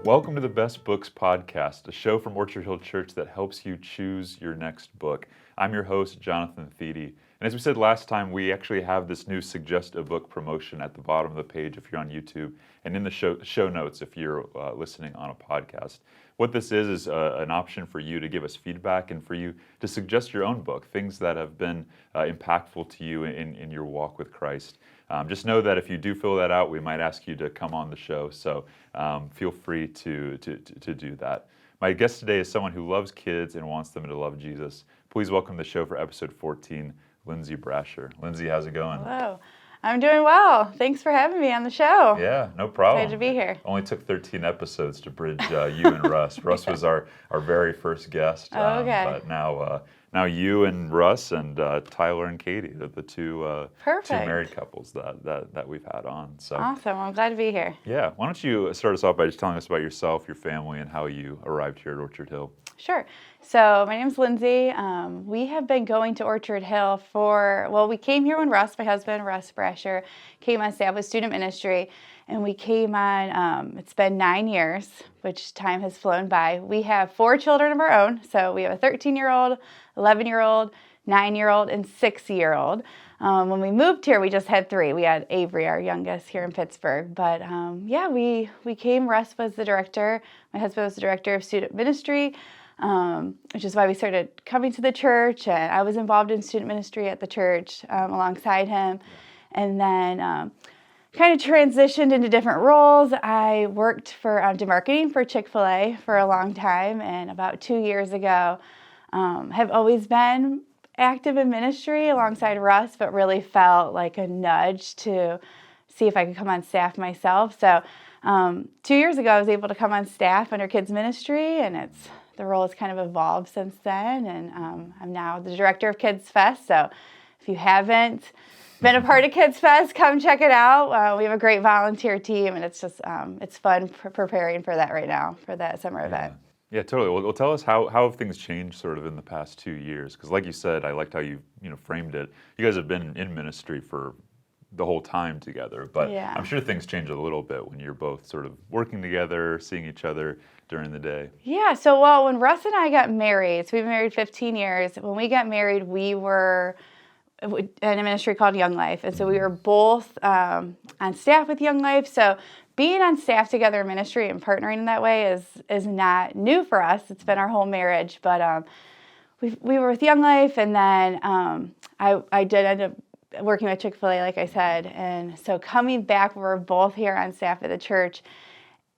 Welcome to the Best Books Podcast, a show from Orchard Hill Church that helps you choose your next book. I'm your host, Jonathan Thiede. And as we said last time, we actually have this new Suggest a Book promotion at the bottom of the page if you're on YouTube, and in the show notes if you're listening on a podcast. What this is an option for you to give us feedback and for you to suggest your own book, things that have been impactful to you in your walk with Christ. Just know that if you do fill that out, we might ask you to come on the show, so feel free to do that. My guest today is someone who loves kids and wants them to love Jesus. Please welcome to the show for episode 14, Lyndsay Brasher. Lyndsay, how's it going? Hello. I'm doing well. Thanks for having me on the show. Yeah, no problem. Excited to be here. Only took 13 episodes to bridge you and Russ. Russ was our very first guest. Okay. But now you and Russ and Tyler and Katie, the two married couples that we've had on. So awesome. I'm glad to be here. Yeah. Why don't you start us off by just telling us about yourself, your family, and how you arrived here at Orchard Hill? Sure. So my name's Lindsay. We have been going to Orchard Hill we came here when Russ, my husband, Russ Brasher, came on staff with student ministry. And we came on, it's been 9 years, which time has flown by. We have 4 children of our own. So we have a 13-year-old, 11-year-old, 9-year-old, and 6-year-old. When we moved here, we just had 3. We had Avery, our youngest, here in Pittsburgh. But we came. Russ was the director. My husband was the director of student ministry, which is why we started coming to the church. And I was involved in student ministry at the church alongside him. And then kind of transitioned into different roles. I worked for marketing for Chick-fil-A for a long time, and about 2 years ago, have always been active in ministry alongside Russ, but really felt like a nudge to see if I could come on staff myself. So 2 years ago, I was able to come on staff under kids ministry, and the role has kind of evolved since then, and I'm now the director of KidsFest. So if you haven't been a part of KidsFest, come check it out. We have a great volunteer team, and it's just it's fun preparing for that right now, for that summer event. Yeah, totally. Well, tell us how have things changed sort of in the past 2 years? Because like you said, I liked how you framed it. You guys have been in ministry for the whole time together, but yeah. I'm sure things change a little bit when you're both sort of working together, seeing each other during the day. Yeah, so when Russ and I got married, so we've been married 15 years. When we got married, we were in a ministry called Young Life. And so we were both on staff with Young Life. So being on staff together in ministry and partnering in that way is not new for us. It's been our whole marriage. But we were with Young Life, and then I did end up working with Chick-fil-A, like I said. And so coming back, we're both here on staff at the church.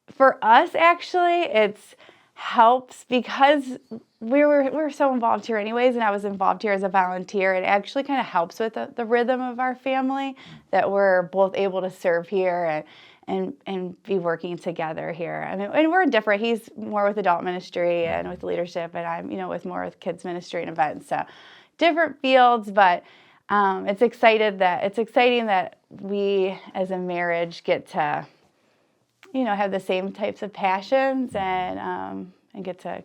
For us, actually, it's helps because we were so involved here anyways, and I was involved here as a volunteer. It actually kind of helps with the rhythm of our family that we're both able to serve here and be working together here. I mean, and we're different. He's more with adult ministry and with leadership, and I'm with kids ministry and events. So different fields, but it's exciting that we as a marriage get to have the same types of passions and get to,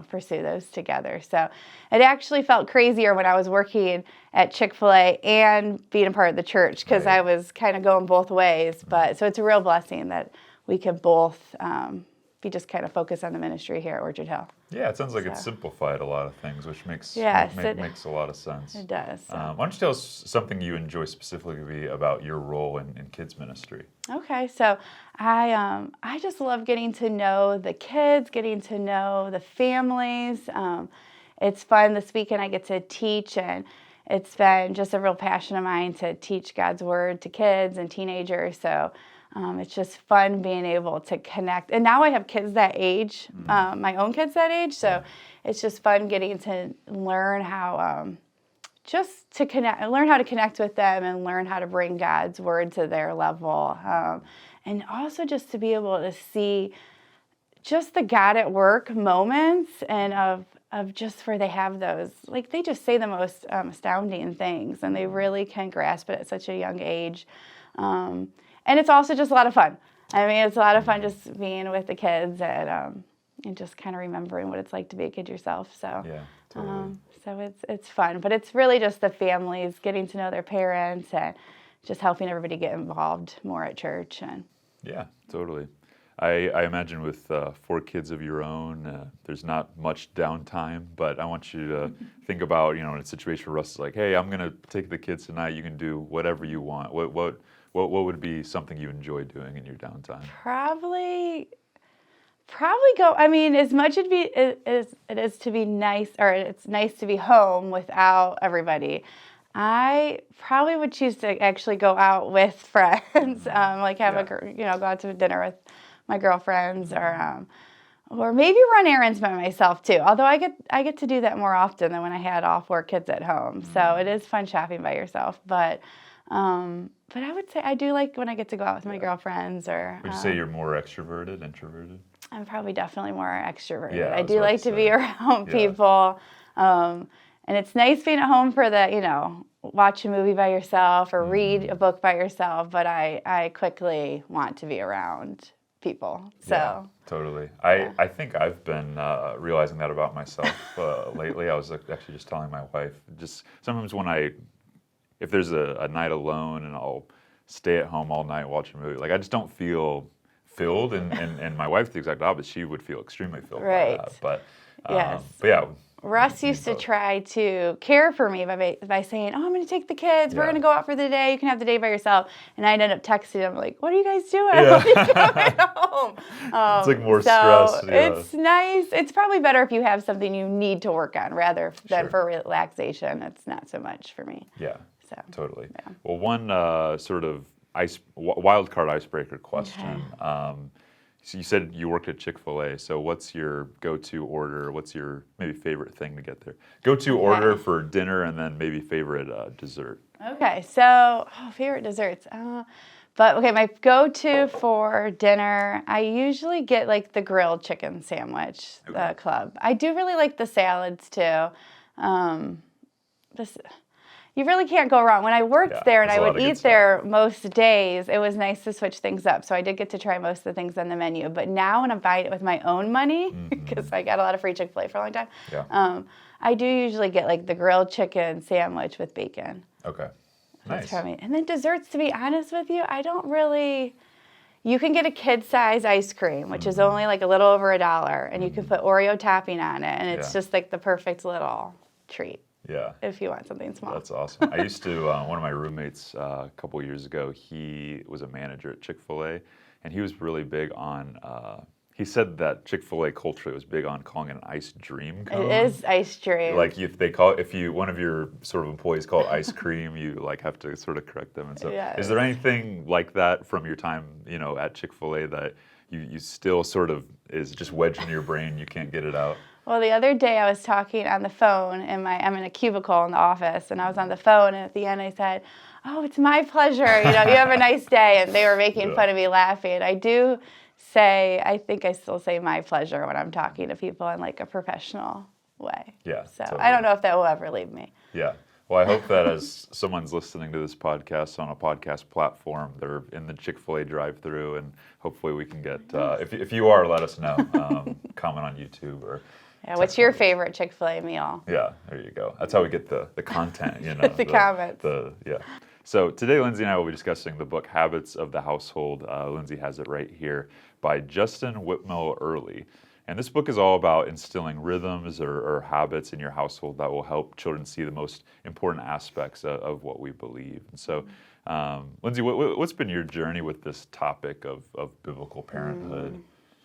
pursue those together. So it actually felt crazier when I was working at Chick-fil-A and being a part of the church, because I was kind of going both ways. But so it's a real blessing that we can both be just kind of focused on the ministry here at Orchard Hill. Yeah, it sounds like it's simplified a lot of things, which makes a lot of sense. It does. So. Why don't you tell us something you enjoy specifically about your role in kids ministry? Okay, so I just love getting to know the kids, getting to know the families. It's fun. This weekend I get to teach, and it's been just a real passion of mine to teach God's Word to kids and teenagers. So it's just fun being able to connect. And now I have kids that age, my own kids that age. So it's just fun getting to learn how learn how to connect with them and learn how to bring God's Word to their level. And also just to be able to see just the God at work moments, and of just where they have those, like they just say the most astounding things, and they really can grasp it at such a young age. And it's also just a lot of fun. I mean, it's a lot of fun just being with the kids and just kind of remembering what it's like to be a kid yourself. So, yeah, totally. So it's fun, but it's really just the families, getting to know their parents, and just helping everybody get involved more at church. And yeah, totally. I imagine with 4 kids of your own, there's not much downtime, but I want you to think about, in a situation where Russ is like, hey, I'm going to take the kids tonight. You can do whatever you want. What would be something you enjoy doing in your downtime? Probably go. I mean, as much as it is to be nice, or it's nice to be home without everybody, I probably would choose to actually go out with friends, like have go out to dinner with my girlfriends, or maybe run errands by myself too. Although I get to do that more often than when I had all 4 kids at home. So it is fun shopping by yourself, but I would say I do like when I get to go out with my girlfriends. Or would you say you're more extroverted, introverted? I'm probably definitely more extroverted. Yeah, I do like to be around people. And it's nice being at home for the, watch a movie by yourself or read a book by yourself, but I quickly want to be around people. So yeah, totally. I think I've been realizing that about myself lately. I was actually just telling my wife, just sometimes if there's a night alone and I'll stay at home all night, watch a movie, like I just don't feel filled, and my wife's the exact opposite. She would feel extremely filled by that. But yes. But yeah. Russ used to try to care for me by saying, "Oh, I'm going to take the kids. We're going to go out for the day. You can have the day by yourself." And I'd end up texting him like, "What are you guys doing? I want you coming home." It's like more stress. Yeah. It's nice. It's probably better if you have something you need to work on rather than for relaxation. It's not so much for me. Yeah. So Totally. Yeah. Well, one sort of wild card icebreaker question. Okay. So you said you worked at Chick-fil-A. So what's your go-to order? What's your maybe favorite thing to get there? Go-to order for dinner, and then maybe favorite dessert. Okay. So favorite desserts. My go-to for dinner, I usually get like the grilled chicken sandwich, club. I do really like the salads too. You really can't go wrong. When I worked there and I would eat there most days, it was nice to switch things up. So I did get to try most of the things on the menu. But now when I'm buying it with my own money, because I got a lot of free Chick-fil-A for a long time, I do usually get like the grilled chicken sandwich with bacon. Okay. Nice. That's probably, and then desserts, to be honest with you, I don't really... You can get a kid-size ice cream, which is only like a little over $1, and you can put Oreo topping on it, and it's just like the perfect little treat. Yeah. If you want something small. That's awesome. I used to, one of my roommates a couple of years ago, he was a manager at Chick-fil-A, and he was really big on, he said that Chick-fil-A culturally was big on calling it an ice dream cone. It is ice dream. Like one of your sort of employees call it ice cream, you like have to sort of correct them. And so is there anything like that from your time, at Chick-fil-A that you still sort of is just wedged in your brain, you can't get it out? Well, the other day I was talking on the phone, I'm in a cubicle in the office, and I was on the phone, and at the end I said, "Oh, it's my pleasure, you have a nice day," and they were making fun of me laughing. I do say, I think I still say my pleasure when I'm talking to people in like a professional way. Yeah. So totally. I don't know if that will ever leave me. Yeah. Well, I hope that as someone's listening to this podcast on a podcast platform, they're in the Chick-fil-A drive-thru, and hopefully we can get, if you are, let us know. Comment on YouTube or... Yeah, what's your favorite Chick-fil-A meal? Yeah, there you go. That's how we get the content, the comments. So today, Lindsay and I will be discussing the book Habits of the Household. Lindsay has it right here, by Justin Whitmel Earley. And this book is all about instilling rhythms or habits in your household that will help children see the most important aspects of what we believe. And so, Lindsay, what's been your journey with this topic of biblical parenthood?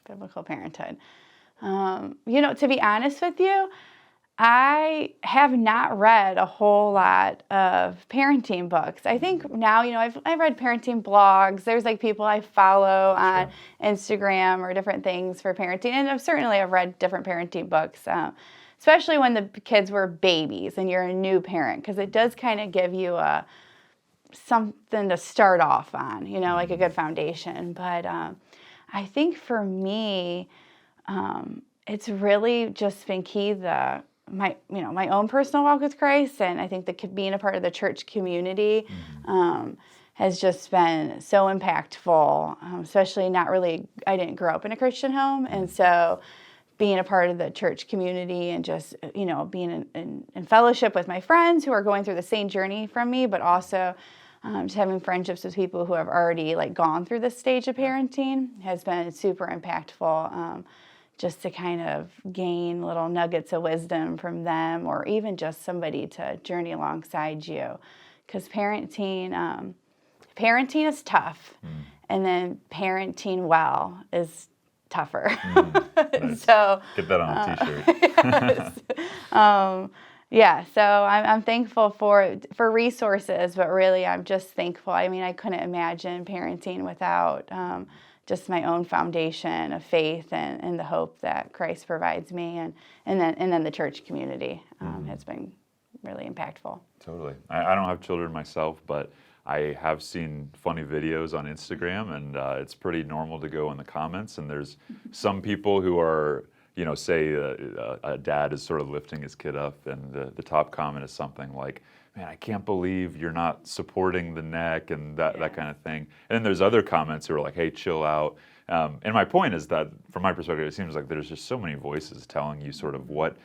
Biblical parenthood. To be honest with you, I have not read a whole lot of parenting books. I think now, I've read parenting blogs. There's like people I follow on Instagram or different things for parenting. And I've read different parenting books, especially when the kids were babies and you're a new parent, because it does kind of give you something to start off on, like a good foundation. But I think for me, it's really just been key my own personal walk with Christ, and I think being a part of the church community has just been so impactful. Especially I didn't grow up in a Christian home, and so being a part of the church community and just being in fellowship with my friends who are going through the same journey from me, but also just having friendships with people who have already like gone through this stage of parenting has been super impactful. Just to kind of gain little nuggets of wisdom from them, or even just somebody to journey alongside you. Because parenting is tough, and then parenting well is tougher. Nice. So get that on a t-shirt. Yes. So I'm thankful for resources, but really I'm just thankful. I mean, I couldn't imagine parenting without just my own foundation of faith and the hope that Christ provides me, and then the church community has been really impactful. Totally. I don't have children myself, but I have seen funny videos on Instagram, and it's pretty normal to go in the comments, and there's some people who are, say a dad is sort of lifting his kid up, and the top comment is something like, man, I can't believe you're not supporting the neck, and that kind of thing. And then there's other comments who are like, hey, chill out. And my point is that, from my perspective, it seems like there's just so many voices telling you sort of what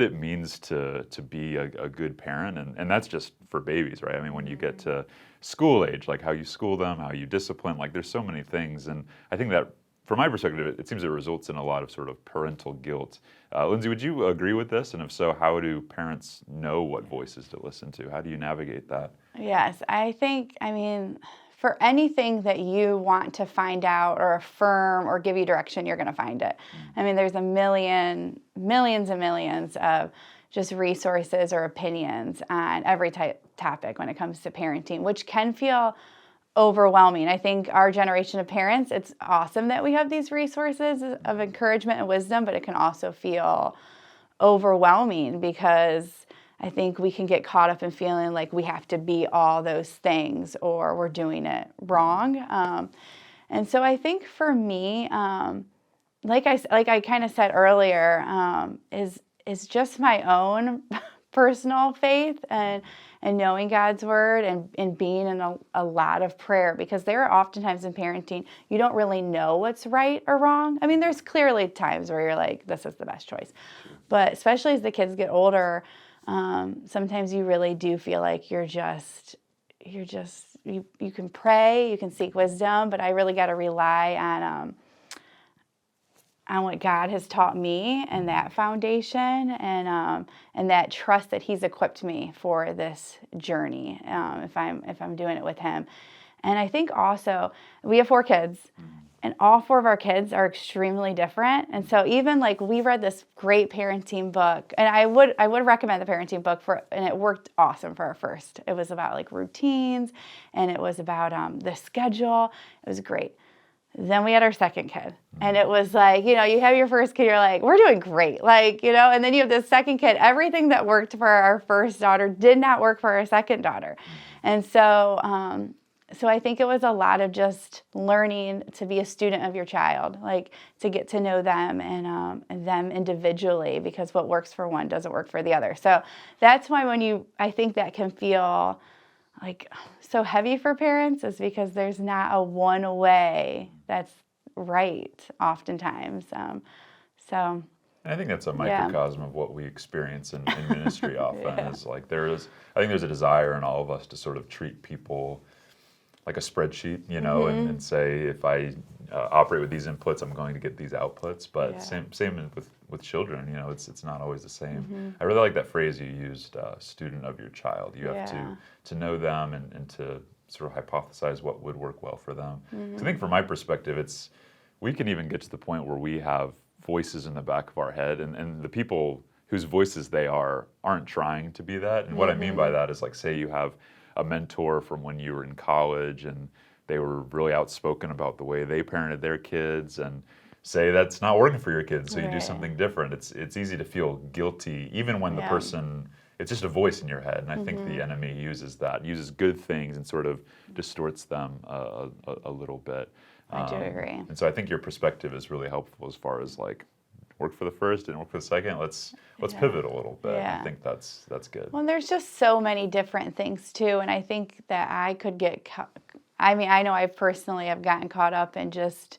it means to be a good parent. And that's just for babies, right? I mean, when you get to school age, like how you school them, how you discipline, like there's so many things. And I think that, from my perspective, it seems it results in a lot of sort of parental guilt. Lindsay, would you agree with this? And if so, how do parents know what voices to listen to? How do you navigate that? Yes, I mean, for anything that you want to find out or affirm or give you direction, you're going to find it. I mean, there's millions and millions of just resources or opinions on every topic when it comes to parenting, which can feel overwhelming. I think our generation of parents, it's awesome that we have these resources of encouragement and wisdom, but it can also feel overwhelming because I think we can get caught up in feeling like we have to be all those things or we're doing it wrong. And so I think for me, like I kind of said earlier, is just my own personal faith and knowing God's word and being in a lot of prayer, because there are oftentimes in parenting, you don't really know what's right or wrong. I mean, there's clearly times where you're like, this is the best choice. But especially as the kids get older, sometimes you really do feel like you can pray, you can seek wisdom, but I really got to rely on what God has taught me and that foundation and that trust that He's equipped me for this journey, if I'm doing it with Him. And I think also we have 4 kids, and all 4 of our kids are extremely different. And so even like we read this great parenting book, and I would recommend the parenting book and it worked awesome for our first. It was about like routines, and it was about the schedule. It was great. Then we had our second kid, and it was like, you have your first kid, you're like, we're doing great. Like, and then you have this second kid, everything that worked for our first daughter did not work for our second daughter. And so, so I think it was a lot of just learning to be a student of your child, like to get to know them and them individually, because what works for one doesn't work for the other. So that's why I think that can feel like so heavy for parents, is because there's not a one way that's right oftentimes. So I think that's a microcosm of what we experience in ministry often. Is like I think there's a desire in all of us to sort of treat people like a spreadsheet, and say, if I operate with these inputs, I'm going to get these outputs. But same with children, it's not always the same. I really like that phrase you used, student of your child. You have to know them and to sort of hypothesize what would work well for them. I think from my perspective, we can even get to the point where we have voices in the back of our head, and the people whose voices they aren't trying to be that. And what I mean by that is, like, say you have a mentor from when you were in college and they were really outspoken about the way they parented their kids, and say that's not working for your kids, so you do something different. It's easy to feel guilty even when the person, it's just a voice in your head. And I think the enemy uses good things and sort of distorts them a little bit. I do agree. And so I think your perspective is really helpful as far as like, work for the first, didn't work for the second. Let's pivot a little bit. I think that's good. Well, there's just so many different things too, and I think that I could get. I know I personally have gotten caught up in just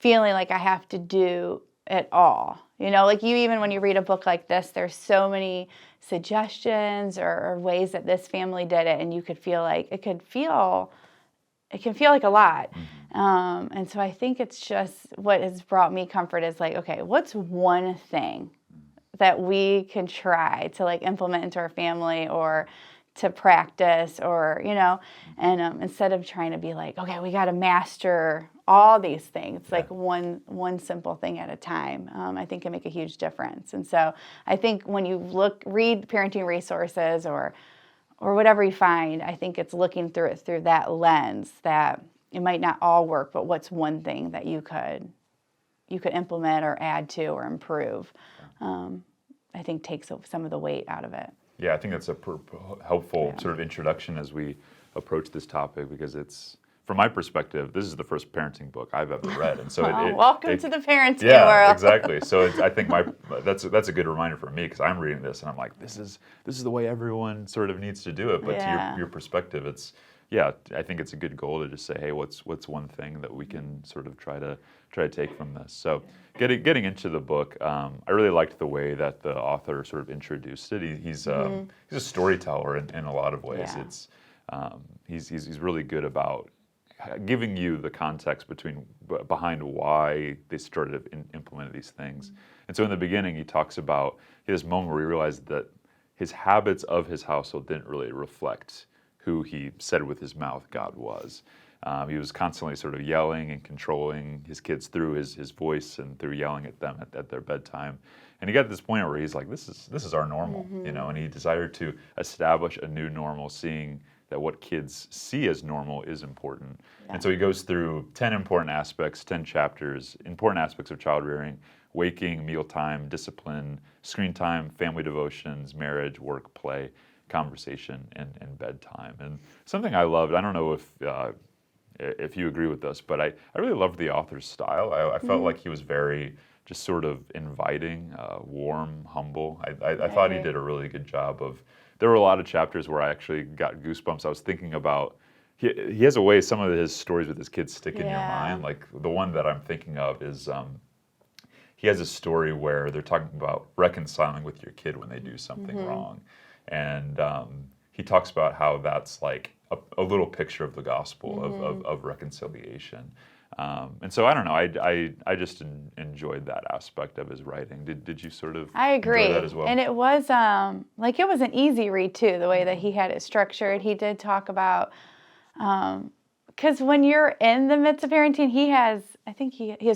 feeling like I have to do at all. Like even when you read a book like this, there's so many suggestions or ways that this family did it, and you could feel like it can feel like a lot. And so I think it's just what has brought me comfort is like, okay, what's one thing that we can try to like implement into our family or to practice or, and instead of trying to be like, okay, we got to master all these things, like one simple thing at a time, I think can make a huge difference. And so I think when you read parenting resources or whatever you find, I think it's looking through it through that lens that it might not all work, but what's one thing that you could implement or add to or improve, I think takes some of the weight out of it. Yeah, I think that's a helpful sort of introduction as we approach this topic, because it's, from my perspective, this is the first parenting book I've ever read, and so welcome to the parenting world. Yeah, exactly. So I think that's a good reminder for me, because I'm reading this and I'm like, this is the way everyone sort of needs to do it. But to your perspective, I think it's a good goal to just say, hey, what's one thing that we can sort of try to take from this. So getting into the book, I really liked the way that the author sort of introduced it. He's a storyteller in a lot of ways. Yeah. He's really good about giving you the context behind why they started to implement these things. And so in the beginning, he talks about this moment where he realized that his habits of his household didn't really reflect who he said with his mouth God was. He was constantly sort of yelling and controlling his kids through his voice and through yelling at them at their bedtime. And he got to this point where he's like, this is our normal, and he desired to establish a new normal, seeing that what kids see as normal is important. Yeah. And so he goes through 10 important aspects, 10 chapters, important aspects of child rearing: waking, mealtime, discipline, screen time, family devotions, marriage, work, play, conversation, and bedtime. And something I loved, I don't know if you agree with this, but I really loved the author's style. I felt like he was very just sort of inviting, warm, humble. I thought he did a really good job of, there were a lot of chapters where I actually got goosebumps. I was thinking about, he has a way, some of his stories with his kids stick in your mind. Like the one that I'm thinking of is, he has a story where they're talking about reconciling with your kid when they do something wrong. And he talks about how that's like a little picture of the gospel of reconciliation. And so I don't know, I just enjoyed that aspect of his writing. Did you sort of I agree. enjoy that as well? And it was it was an easy read too, the way that he had it structured. He did talk about, because when you're in the midst of parenting, he has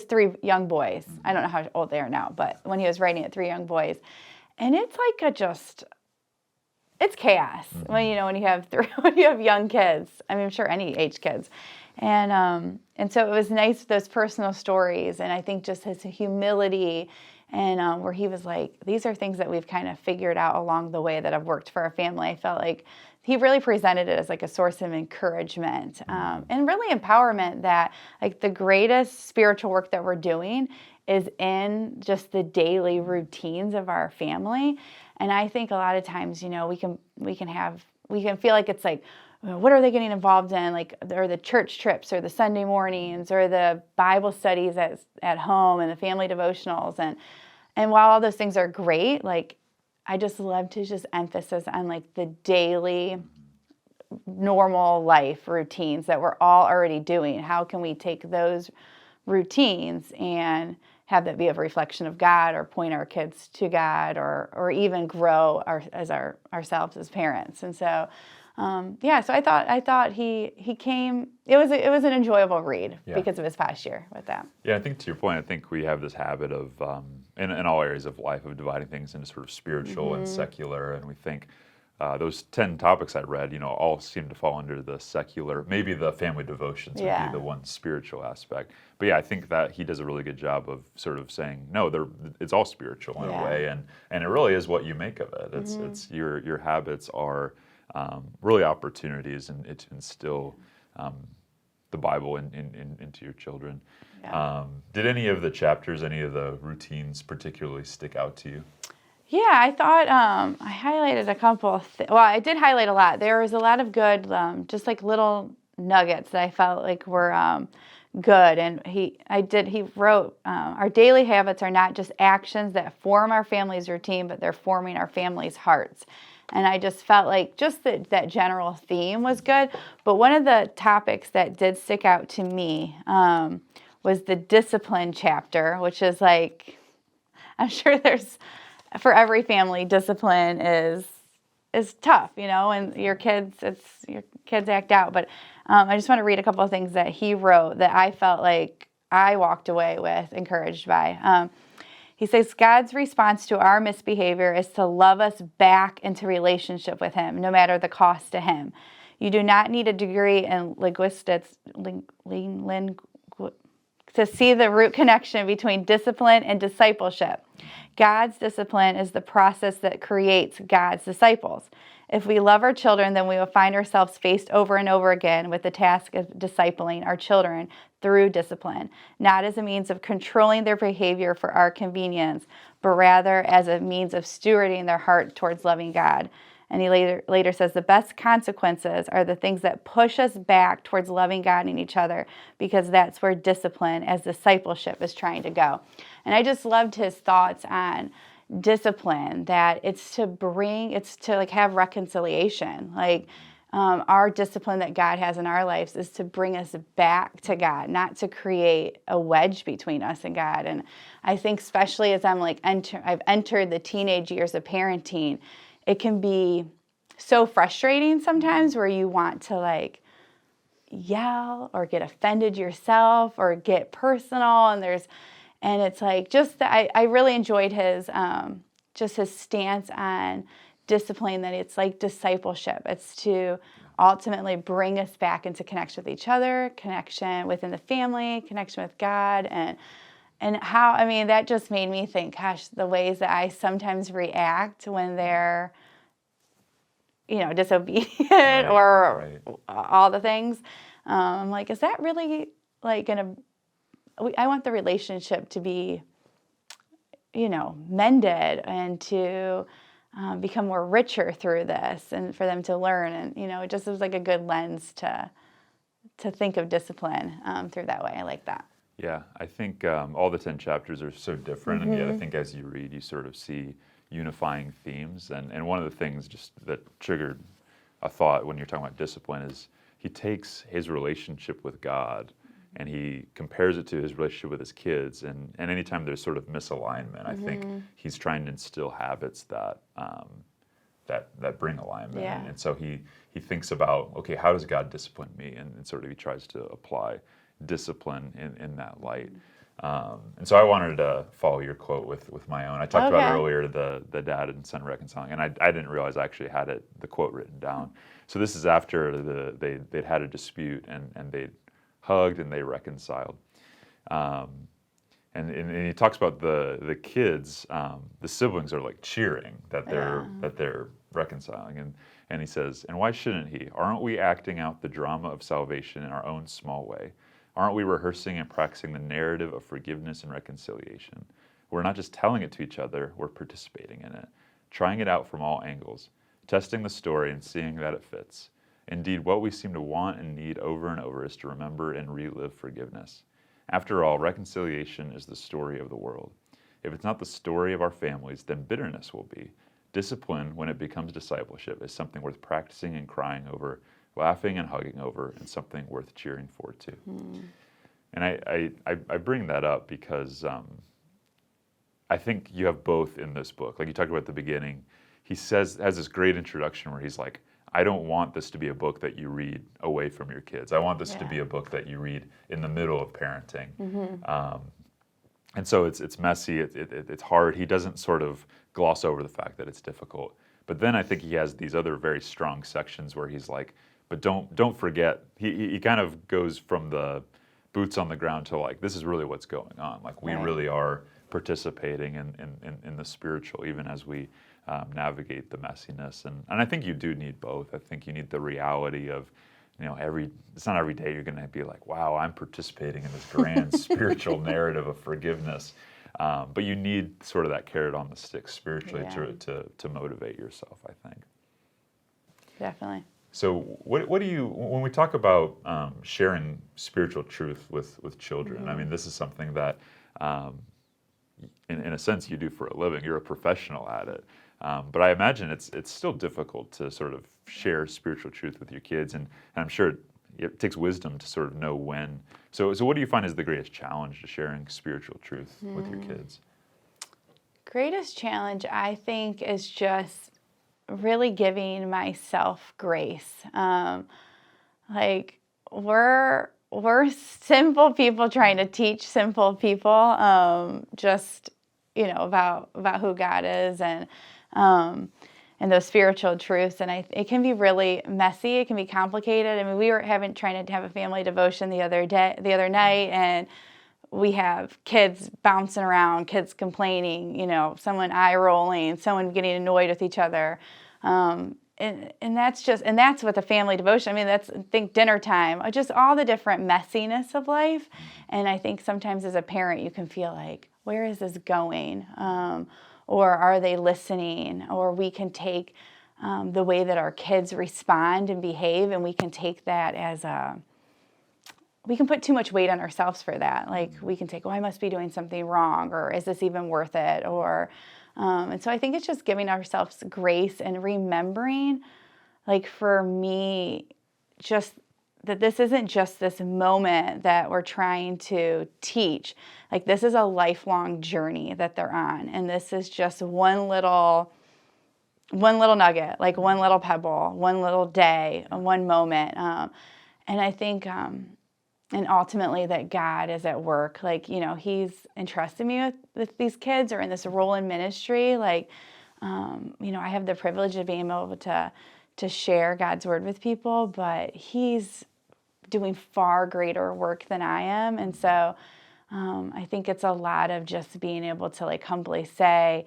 3 young boys. I don't know how old they are now, but when he was writing it, 3 young boys. And it's like it's chaos when you have when you have young kids. I mean, I'm sure any age kids, and so it was nice, those personal stories, and I think just his humility, and where he was like, these are things that we've kind of figured out along the way that have worked for our family. I felt like he really presented it as like a source of encouragement and really empowerment, that like the greatest spiritual work that we're doing is in just the daily routines of our family. And I think a lot of times, we can feel like it's like, what are they getting involved in? Like, or the church trips, or the Sunday mornings, or the Bible studies at home, and the family devotionals. And while all those things are great, like, I just love to just emphasis on like the daily normal life routines that we're all already doing. How can we take those routines and have that be a reflection of God, or point our kids to God, or even grow ourselves as parents? And so, so I thought he came. It was an enjoyable read because of his posture with that. Yeah, I think to your point, I think we have this habit of in all areas of life of dividing things into sort of spiritual and secular, and we think those 10 topics I read, all seem to fall under the secular. Maybe the family devotions would be the one spiritual aspect. But yeah, I think that he does a really good job of sort of saying, no, it's all spiritual in a way, and it really is what you make of it. It's your habits are really opportunities and to instill the Bible into your children. Yeah. Did any of the chapters, any of the routines particularly stick out to you? Yeah, I thought I highlighted a couple of well, I did highlight a lot. There was a lot of good, just like little nuggets that I felt like were good. And he wrote, our daily habits are not just actions that form our family's routine, but they're forming our family's hearts. And I just felt like just that general theme was good. But one of the topics that did stick out to me was the discipline chapter, which is like, I'm sure for every family, discipline is tough, and your kids act out. But I just want to read a couple of things that he wrote that I felt like I walked away with, encouraged by. He says, God's response to our misbehavior is to love us back into relationship with him, no matter the cost to him. You do not need a degree in linguistics to see the root connection between discipline and discipleship. God's discipline is the process that creates God's disciples. If we love our children, then we will find ourselves faced over and over again with the task of discipling our children through discipline, not as a means of controlling their behavior for our convenience, but rather as a means of stewarding their heart towards loving God. And he later says, the best consequences are the things that push us back towards loving God and each other, because that's where discipline as discipleship is trying to go. And I just loved his thoughts on discipline, that it's to like have reconciliation. Like our discipline that God has in our lives is to bring us back to God, not to create a wedge between us and God. And I think especially as I'm like I've entered the teenage years of parenting, it can be so frustrating sometimes where you want to like yell or get offended yourself or get personal, and it's like just that I really enjoyed his just his stance on discipline, that it's like discipleship. It's to ultimately bring us back into connection with each other, connection within the family, connection with God, and how, I mean, that just made me think, gosh, the ways that I sometimes react when they're, disobedient or all the things. I'm like, is that really like I want the relationship to be, mended and to become more richer through this, and for them to learn. And, it just was like a good lens to think of discipline through that way. I like that. Yeah, I think all the 10 chapters are so different, and yet I think as you read, you sort of see unifying themes. And one of the things just that triggered a thought when you're talking about discipline is he takes his relationship with God and he compares it to his relationship with his kids. And anytime there's sort of misalignment, I think he's trying to instill habits that that bring alignment. Yeah. And so he thinks about, okay, how does God discipline me? And sort of he tries to apply discipline in that light. And so I wanted to follow your quote with my own. I talked about earlier the dad and son reconciling, and I didn't realize I actually had the quote written down. So this is after they'd had a dispute and they'd hugged and they reconciled. And he talks about the kids, the siblings are like cheering that they're reconciling, and he says, and why shouldn't he? Aren't we acting out the drama of salvation in our own small way? Aren't we rehearsing and practicing the narrative of forgiveness and reconciliation? We're not just telling it to each other, we're participating in it, trying it out from all angles, testing the story and seeing that it fits. Indeed, what we seem to want and need over and over is to remember and relive forgiveness. After all, reconciliation is the story of the world. If it's not the story of our families, then bitterness will be. Discipline, when it becomes discipleship, is something worth practicing and crying over, laughing and hugging over, and something worth cheering for too. And I bring that up because I think you have both in this book. Like you talked about at the beginning, he has this great introduction where he's like, I don't want this to be a book that you read away from your kids. I want this to be a book that you read in the middle of parenting. And so it's messy, it's hard. He doesn't sort of gloss over the fact that it's difficult. But then I think he has these other very strong sections where he's like, but don't forget, he kind of goes from the boots on the ground to like, this is really what's going on. Like we really are participating in the spiritual, even as we navigate the messiness. And I think you do need both. I think you need the reality of, it's not every day you're going to be like, wow, I'm participating in this grand spiritual narrative of forgiveness. But you need sort of that carrot on the stick spiritually to motivate yourself, I think. Definitely. So what do you, when we talk about sharing spiritual truth with children, I mean, this is something that in a sense you do for a living. You're a professional at it. But I imagine it's still difficult to sort of share spiritual truth with your kids, and I'm sure it takes wisdom to sort of know when. So what do you find is the greatest challenge to sharing spiritual truth with your kids? Greatest challenge, I think, is just really giving myself grace. Like we're simple people trying to teach simple people, just about who God is and those spiritual truths. And it can be really messy. It can be complicated. I mean, we were trying to have a family devotion the other night, and we have kids bouncing around, kids complaining, someone eye rolling, someone getting annoyed with each other. And that's what the family devotion, I mean, think dinner time, just all the different messiness of life. And I think sometimes as a parent, you can feel like, where is this going? Or are they listening? Or we can take the way that our kids respond and behave, and we can take that as we can put too much weight on ourselves for that. Like we can take, I must be doing something wrong, or is this even worth it? Or, and so I think it's just giving ourselves grace and remembering, like for me, just that this isn't just this moment that we're trying to teach. Like this is a lifelong journey that they're on. And this is just one little nugget, like one little pebble, one little day, one moment. And I think, and ultimately that God is at work. Like, he's entrusted me with these kids, or in this role in ministry. Like, I have the privilege of being able to share God's word with people, but he's doing far greater work than I am. And so I think it's a lot of just being able to like humbly say,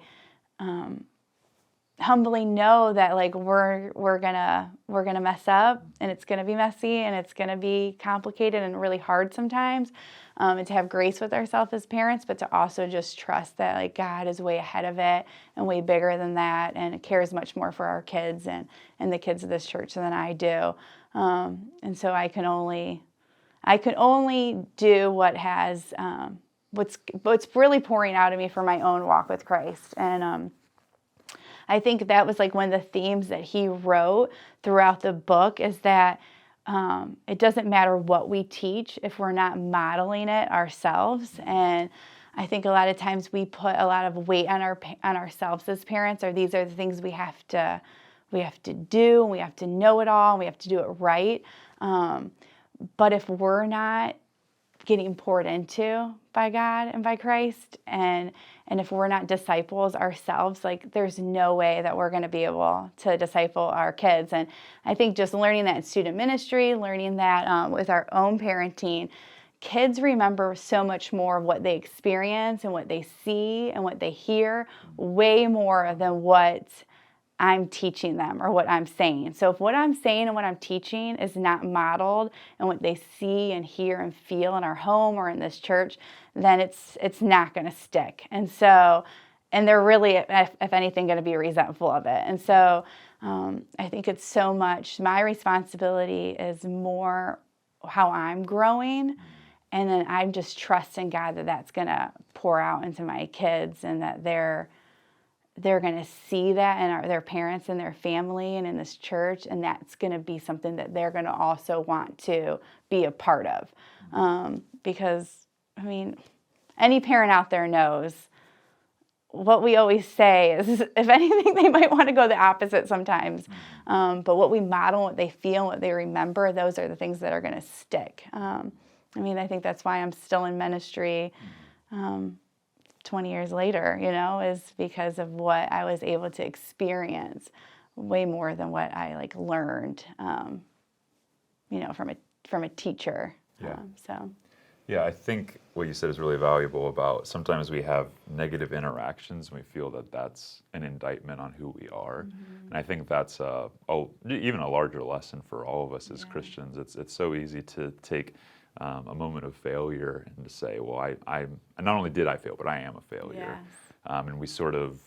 humbly know that like we're gonna mess up, and it's gonna be messy, and it's gonna be complicated and really hard sometimes, and to have grace with ourselves as parents, but to also just trust that like God is way ahead of it and way bigger than that, and cares much more for our kids and the kids of this church than I do. And so I can only do what has what's really pouring out of me for my own walk with Christ. And I think that was like one of the themes that he wrote throughout the book, is that it doesn't matter what we teach if we're not modeling it ourselves. And I think a lot of times we put a lot of weight on ourselves as parents, or these are the things we have to do, and we have to know it all, and we have to do it right. But if we're not getting poured into by God and by Christ, and if we're not disciples ourselves, like there's no way that we're going to be able to disciple our kids. And I think just learning that in student ministry, learning that with our own parenting, kids remember so much more of what they experience and what they see and what they hear, way more than what I'm teaching them or what I'm saying. So if what I'm saying and what I'm teaching is not modeled and what they see and hear and feel in our home or in this church, then it's not going to stick. And so, and they're really, if anything, going to be resentful of it. And so I think it's so much, my responsibility is more how I'm growing. And then I'm just trusting God that that's going to pour out into my kids, and that they're going to see that in their parents and their family and in this church, and that's going to be something that they're going to also want to be a part of. Because, I mean, any parent out there knows what we always say is, if anything, they might want to go the opposite sometimes. But what we model, what they feel, what they remember, those are the things that are going to stick. I mean, I think that's why I'm still in ministry 20 years later, is because of what I was able to experience way more than what I learned, from a teacher. Yeah. So. Yeah, I think what you said is really valuable about sometimes we have negative interactions and we feel that that's an indictment on who we are. Mm-hmm. And I think that's even a larger lesson for all of us as Christians. It's so easy to take a moment of failure and to say, well, I not only did I fail, but I am a failure. Yes. And we sort of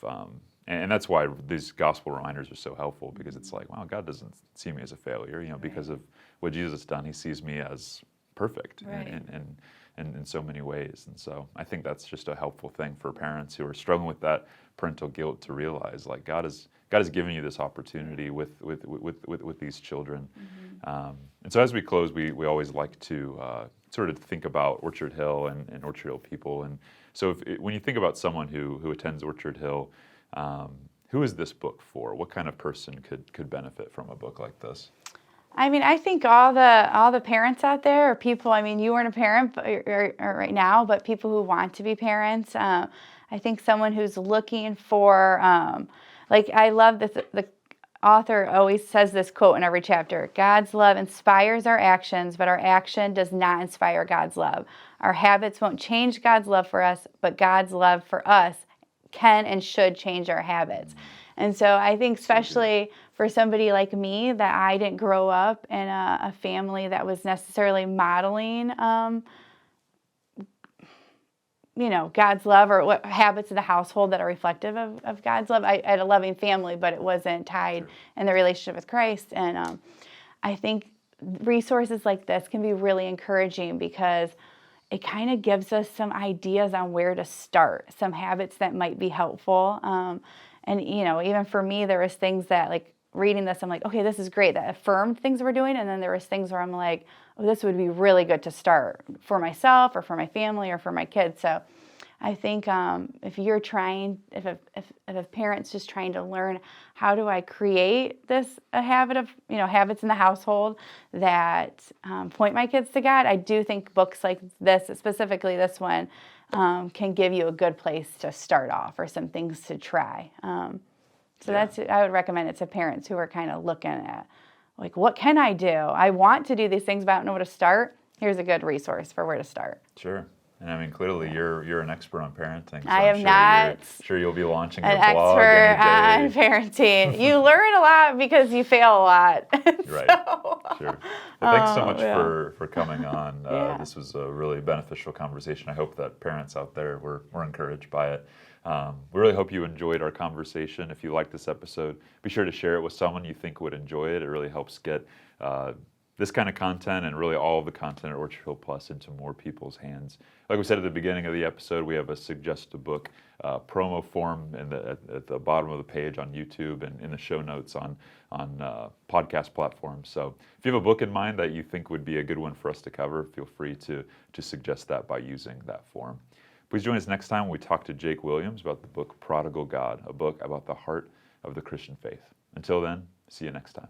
And that's why these gospel reminders are so helpful, because it's like, wow, God doesn't see me as a failure, because of what Jesus has done. He sees me as perfect in so many ways. And so I think that's just a helpful thing for parents who are struggling with that parental guilt, to realize like God has given you this opportunity with these children. And so as we close, we always like to sort of think about Orchard Hill and Orchard Hill people. And so when you think about someone who attends Orchard Hill, who is this book for? What kind of person could benefit from a book like this? I mean, I think all the parents out there, or people, I mean, you weren't a parent or right now, but people who want to be parents. I think someone who's looking for, like, I love this, the author always says this quote in every chapter: God's love inspires our actions, but our action does not inspire God's love. Our habits won't change God's love for us, but God's love for us can and should change our habits. And so I think especially for somebody like me, that I didn't grow up in a family that was necessarily modeling, God's love, or what habits of the household that are reflective of God's love. I had a loving family, but it wasn't tied in the relationship with Christ. And I think resources like this can be really encouraging, because it kind of gives us some ideas on where to start, some habits that might be helpful. And, even for me, there was things that, like, reading this, I'm like, okay, this is great, that affirmed things we're doing. And then there was things where I'm like, oh, this would be really good to start for myself or for my family or for my kids. So I think if you're trying, if a parent's just trying to learn, how do I create a habit of, habits in the household that point my kids to God, I do think books like this, specifically this one, can give you a good place to start off, or some things to try. I would recommend it to parents who are kind of looking at, like, what can I do? I want to do these things, but I don't know where to start. Here's a good resource for where to start. Sure. And I mean, clearly you're an expert on parenting. So I am not sure you'll be launching an your blog expert on parenting. You learn a lot because you fail a lot. Right. Sure. Well, thanks so much for coming on. This was a really beneficial conversation. I hope that parents out there were encouraged by it. We really hope you enjoyed our conversation. If you liked this episode, be sure to share it with someone you think would enjoy it. It really helps get this kind of content, and really all of the content at Orchard Hill Plus, into more people's hands. Like we said at the beginning of the episode, we have a suggest a book promo form at the bottom of the page on YouTube, and in the show notes on podcast platforms. So if you have a book in mind that you think would be a good one for us to cover, feel free to suggest that by using that form. Please join us next time when we talk to Jake Williams about the book Prodigal God, a book about the heart of the Christian faith. Until then, see you next time.